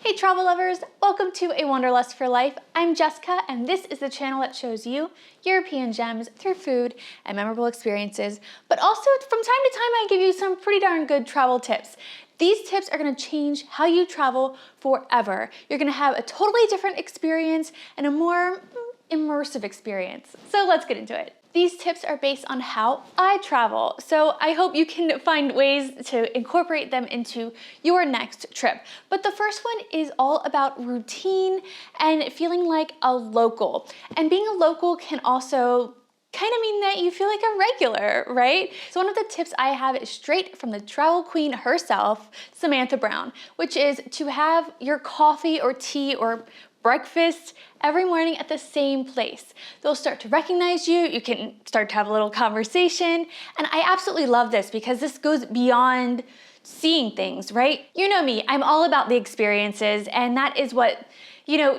Hey travel lovers, welcome to A Wanderlust for Life. I'm Jessica and this is the channel that shows you European gems through food and memorable experiences, but also from time to time I give you some pretty darn good travel tips. These tips are gonna change how you travel forever. You're gonna have a totally different experience and a more immersive experience. So let's get into it. These tips are based on how I travel, so I hope you can find ways to incorporate them into your next trip. But the first one is all about routine and feeling like a local. And being a local can also kind of mean that you feel like a regular, right? So one of the tips I have is straight from the travel queen herself, Samantha Brown, which is to have your coffee or tea or breakfast every morning at the same place. They'll start to recognize you, you can start to have a little conversation, and I absolutely love this because this goes beyond seeing things, right? You know me, I'm all about the experiences, and that is what,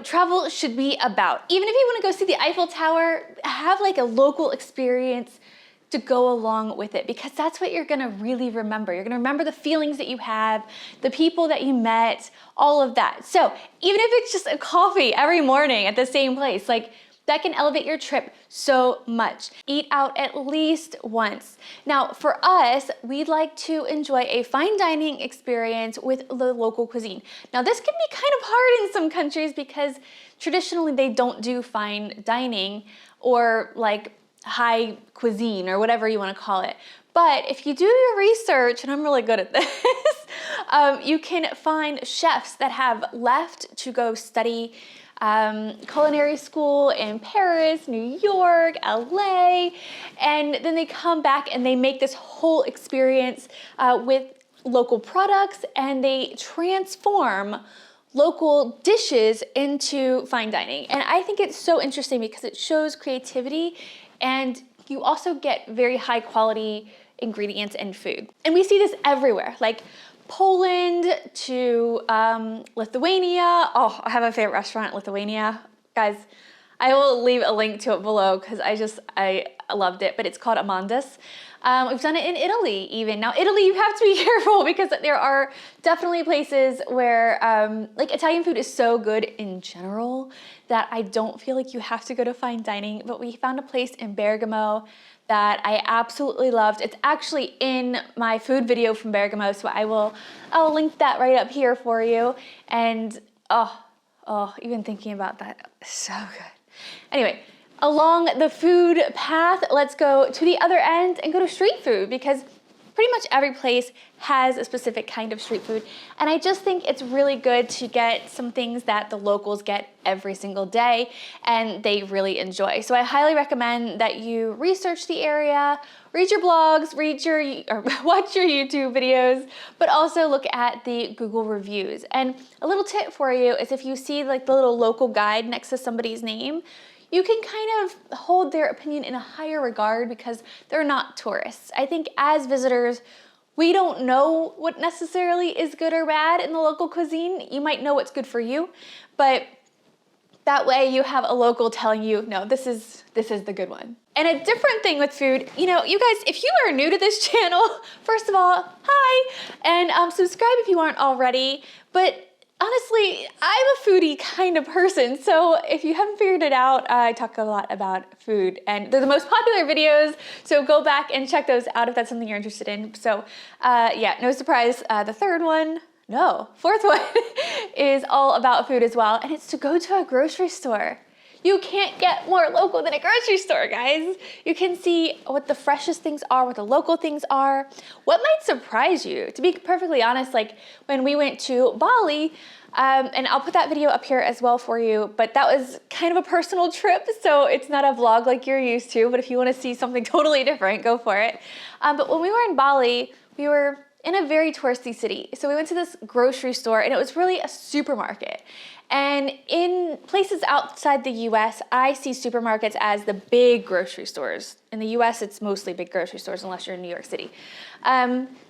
travel should be about. Even if you want to go see the Eiffel Tower, have like a local experience to go along with it, because that's what you're gonna really remember. You're gonna remember the feelings that you have, the people that you met, all of that. So even if it's just a coffee every morning at the same place, like that can elevate your trip so much. Eat out at least once. Now for us, we'd like to enjoy a fine dining experience with the local cuisine. Now this can be kind of hard in some countries because traditionally they don't do fine dining or like high cuisine or whatever you want to call it. But if you do your research, and I'm really good at this, you can find chefs that have left to go study culinary school in Paris, New York, LA, and then they come back and they make this whole experience with local products, and they transform local dishes into fine dining. And I think it's so interesting because it shows creativity, and you also get very high quality ingredients and food. And we see this everywhere, like Poland to Lithuania. Oh, I have a favorite restaurant in Lithuania. Guys, I will leave a link to it below because I loved it, but it's called Amanda's. We've done it in Italy even. Now Italy, you have to be careful because there are definitely places where like Italian food is so good in general that I don't feel like you have to go to fine dining, but we found a place in Bergamo that I absolutely loved. It's actually in my food video from Bergamo, so I'll link that right up here for you. And even thinking about that, so good. Anyway, along the food path, let's go to the other end and go to street food, because pretty much every place has a specific kind of street food. And I just think it's really good to get some things that the locals get every single day and they really enjoy. So I highly recommend that you research the area, read your blogs, watch your YouTube videos, but also look at the Google reviews. And a little tip for you is if you see like the little local guide next to somebody's name, you can kind of hold their opinion in a higher regard because they're not tourists. I think as visitors, we don't know what necessarily is good or bad in the local cuisine. You might know what's good for you, but that way you have a local telling you, no, this is the good one. And a different thing with food, you guys, if you are new to this channel, first of all, hi, and subscribe if you aren't already, but honestly, I'm a foodie kind of person, so if you haven't figured it out, I talk a lot about food, and they're the most popular videos, so go back and check those out if that's something you're interested in. So yeah, no surprise, fourth one is all about food as well, and it's to go to a grocery store. You can't get more local than a grocery store, guys. You can see what the freshest things are, what the local things are, what might surprise you. To be perfectly honest, like when we went to Bali, and I'll put that video up here as well for you, but that was kind of a personal trip, so it's not a vlog like you're used to, but if you wanna see something totally different, go for it. But when we were in Bali, we were in a very touristy city. So we went to this grocery store and it was really a supermarket. And in places outside the US, I see supermarkets as the big grocery stores. In the US, it's mostly big grocery stores unless you're in New York City.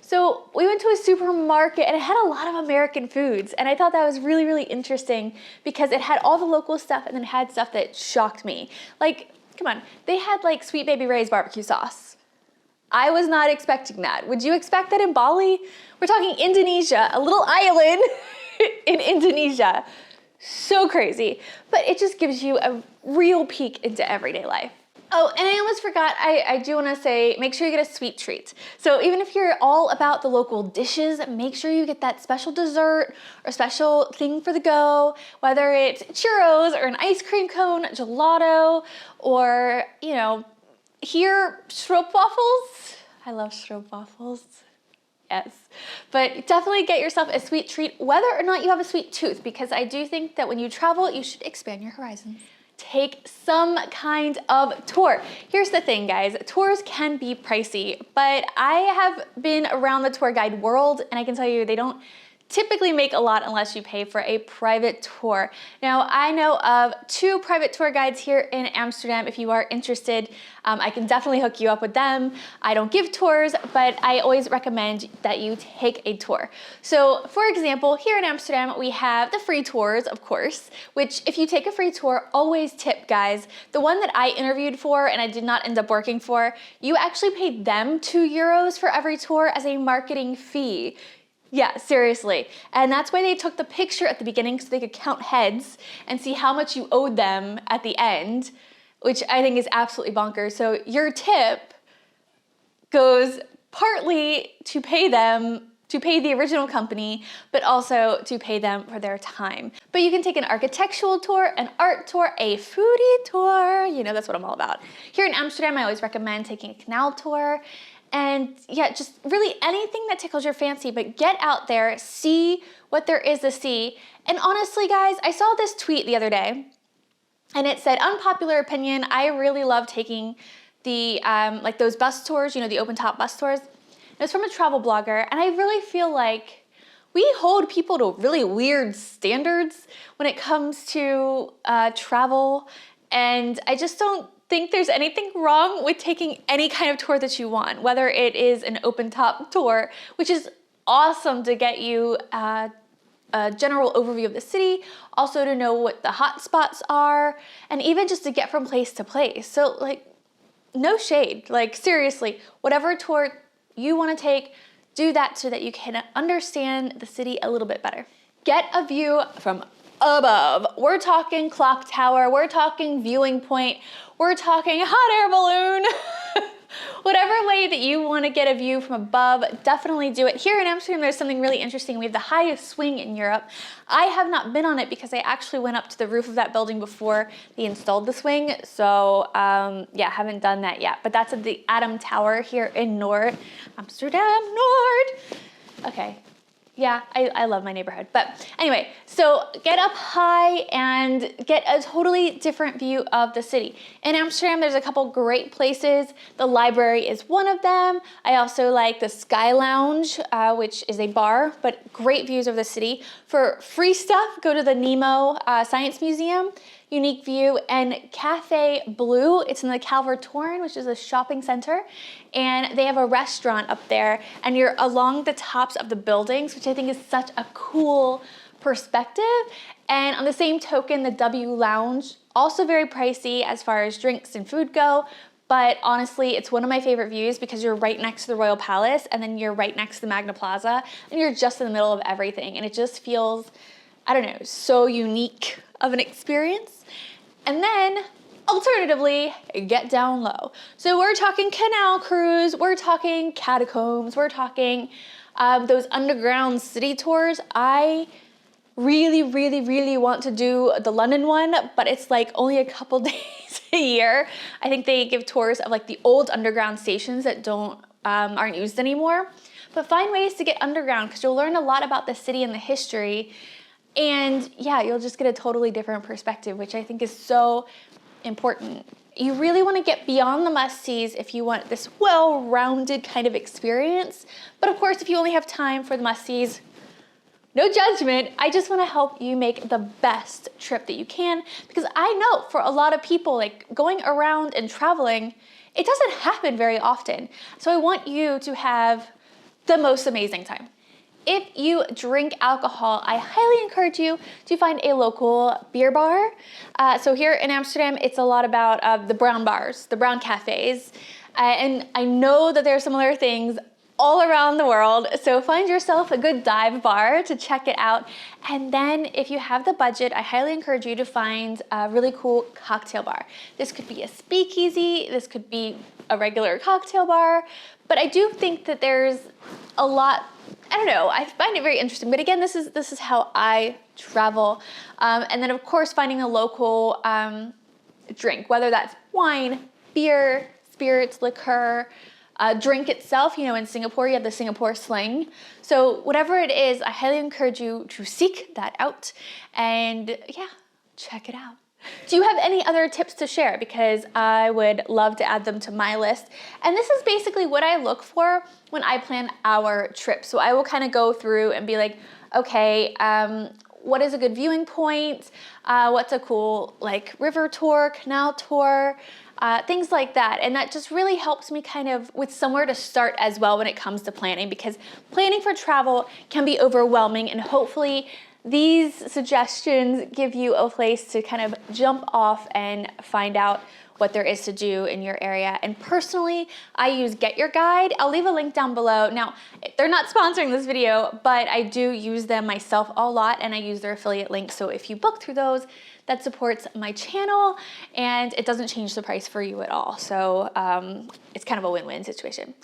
So we went to a supermarket and it had a lot of American foods. And I thought that was really, really interesting because it had all the local stuff and then had stuff that shocked me. Like, come on, they had like Sweet Baby Ray's barbecue sauce. I was not expecting that. Would you expect that in Bali? We're talking Indonesia, a little island. in Indonesia. So crazy. But it just gives you a real peek into everyday life. Oh, and I almost forgot, I do want to say, make sure you get a sweet treat. So even if you're all about the local dishes, make sure you get that special dessert or special thing for the go, whether it's churros or an ice cream cone, gelato, or, you know, here, stroopwafels. I love stroopwafels. Yes, but definitely get yourself a sweet treat, whether or not you have a sweet tooth, because I do think that when you travel, you should expand your horizons. Take some kind of tour. Here's the thing, guys, tours can be pricey, but I have been around the tour guide world and I can tell you they don't typically make a lot unless you pay for a private tour. Now, I know of 2 private tour guides here in Amsterdam. If you are interested, I can definitely hook you up with them. I don't give tours, but I always recommend that you take a tour. So for example, here in Amsterdam, we have the free tours, of course, which if you take a free tour, always tip, guys. The one that I interviewed for and I did not end up working for, you actually paid them €2 for every tour as a marketing fee. Yeah, seriously. And that's why they took the picture at the beginning so they could count heads and see how much you owed them at the end, which I think is absolutely bonkers. So your tip goes partly to pay them, to pay the original company, but also to pay them for their time. But you can take an architectural tour, an art tour, a foodie tour. You know, that's what I'm all about. Here in Amsterdam, I always recommend taking a canal tour. And yeah, just really anything that tickles your fancy, but get out there, see what there is to see. And honestly, guys, I saw this tweet the other day and it said, unpopular opinion, I really love taking the, like those bus tours, you know, the open top bus tours. It was from a travel blogger. And I really feel like we hold people to really weird standards when it comes to travel. And I just don't think there's anything wrong with taking any kind of tour that you want, whether it is an open top tour, which is awesome to get you a general overview of the city, also to know what the hot spots are, and even just to get from place to place. So like, no shade, like seriously, whatever tour you want to take, do that so that you can understand the city a little bit better. Get a view from above. We're talking clock tower, we're talking viewing point, we're talking hot air balloon. Whatever way that you want to get a view from above, definitely do it. Here in Amsterdam, there's something really interesting. We have the highest swing in Europe. I have not been on it because I actually went up to the roof of that building before they installed the swing. So yeah, haven't done that yet. But that's at the Adam Tower here in Amsterdam Noord. Okay. Yeah, I love my neighborhood. But anyway, so get up high and get a totally different view of the city. In Amsterdam, there's a couple great places. The library is one of them. I also like the Sky Lounge, which is a bar, but great views of the city. For free stuff, go to the Nemo Science Museum. Unique view, and Cafe Blue. It's in the Calvertoren, which is a shopping center, and they have a restaurant up there, and you're along the tops of the buildings, which I think is such a cool perspective. And on the same token, the W Lounge, also very pricey as far as drinks and food go, but honestly, it's one of my favorite views because you're right next to the Royal Palace, and then you're right next to the Magna Plaza, and you're just in the middle of everything, and it just feels, I don't know, so unique of an experience. And then alternatively, get down low. So we're talking canal cruise, we're talking catacombs, we're talking those underground city tours. I really want to do the London one, but it's like only a couple days a year. I think they give tours of like the old underground stations that aren't used anymore. But find ways to get underground because you'll learn a lot about the city and the history. And yeah, you'll just get a totally different perspective, which I think is so important. You really want to get beyond the must-sees if you want this well-rounded kind of experience. But of course, if you only have time for the must-sees, no judgment. I just want to help you make the best trip that you can, because I know for a lot of people, like going around and traveling, it doesn't happen very often. So I want you to have the most amazing time. If you drink alcohol, I highly encourage you to find a local beer bar. So here in Amsterdam, it's a lot about the brown bars, the brown cafes. And I know that there are some other things all around the world. So find yourself a good dive bar to check it out. And then if you have the budget, I highly encourage you to find a really cool cocktail bar. This could be a speakeasy, this could be a regular cocktail bar, but I do think that there's a lot, I don't know, I find it very interesting. But again, this is how I travel. And then of course, finding a local drink, whether that's wine, beer, spirits, liquor, drink itself. You know, in Singapore, you have the Singapore sling. So whatever it is, I highly encourage you to seek that out and yeah, check it out. Do you have any other tips to share? Because I would love to add them to my list. And this is basically what I look for when I plan our trip. So I will kind of go through and be like, okay, what is a good viewing point? What's a cool like river tour, canal tour? Things like that. And that just really helps me kind of with somewhere to start as well when it comes to planning, because planning for travel can be overwhelming, and hopefully these suggestions give you a place to kind of jump off and find out what there is to do in your area. And personally, I use Get Your Guide. I'll leave a link down below. Now, they're not sponsoring this video, but I do use them myself a lot, and I use their affiliate link. So if you book through those, that supports my channel, and it doesn't change the price for you at all. So it's kind of a win-win situation.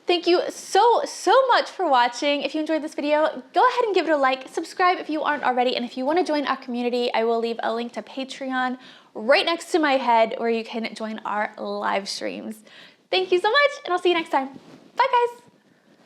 Thank you so much for watching. If you enjoyed this video, go ahead and give it a like, subscribe if you aren't already, and if you want to join our community, I will leave a link to Patreon right next to my head where you can join our live streams. Thank you so much, and I'll see you next time. Bye, guys.